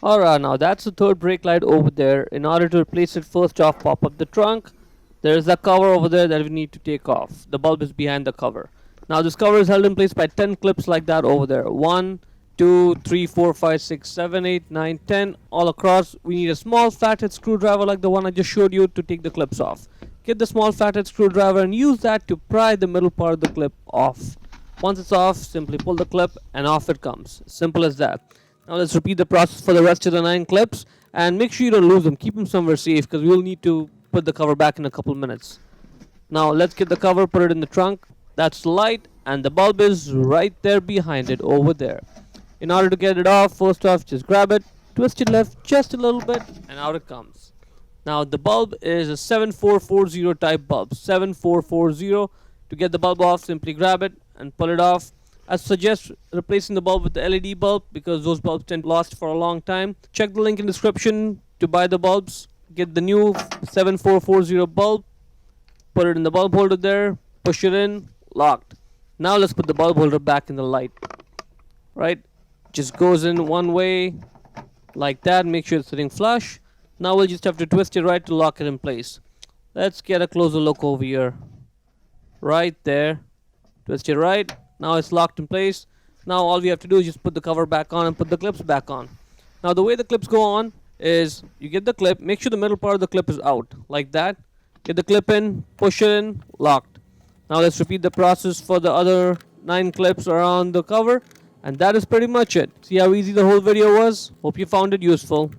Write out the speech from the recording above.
Alright, now that's the third brake light over there. In order to replace it, first off, pop up the trunk. There's a cover over there that we need to take off. The bulb is behind the cover. Now this cover is held in place by 10 clips like that over there. 1, 2, 3, 4, 5, 6, 7, 8, 9, 10 all across. We need a small flathead screwdriver like the one I just showed you to take the clips off. Get the small flathead screwdriver and use that to pry the middle part of the clip off. Once it's off, simply pull the clip and off it comes. Simple as that. Now let's repeat the process for the rest of the 9 clips and make sure you don't lose them. Keep them somewhere safe because we'll need to put the cover back in a couple minutes. Now let's get the cover, put it in the trunk. That's the light and the bulb is right there behind it over there. In order to get it off, first off just grab it, twist it left just a little bit and out it comes. Now the bulb is a 7440 type bulb. 7440. To get the bulb off, simply grab it and pull it off. I suggest replacing the bulb with the LED bulb because those bulbs tend to last for a long time. Check the link in the description to buy the bulbs. Get the new 7440 bulb, put it in the bulb holder there, push it in, locked. Now let's put the bulb holder back in the light. Right? Just goes in one way like that. Make sure it's sitting flush. Now we'll just have to twist it right to lock it in place. Let's get a closer look over here. Right there. Twist it right. Now it's locked in place. Now all we have to do is just put the cover back on and put the clips back on. Now the way the clips go on is you get the clip, make sure the middle part of the clip is out, like that. Get the clip in, push it in, locked. Now let's repeat the process for the other 9 clips around the cover. And that is pretty much it. See how easy the whole video was? Hope you found it useful.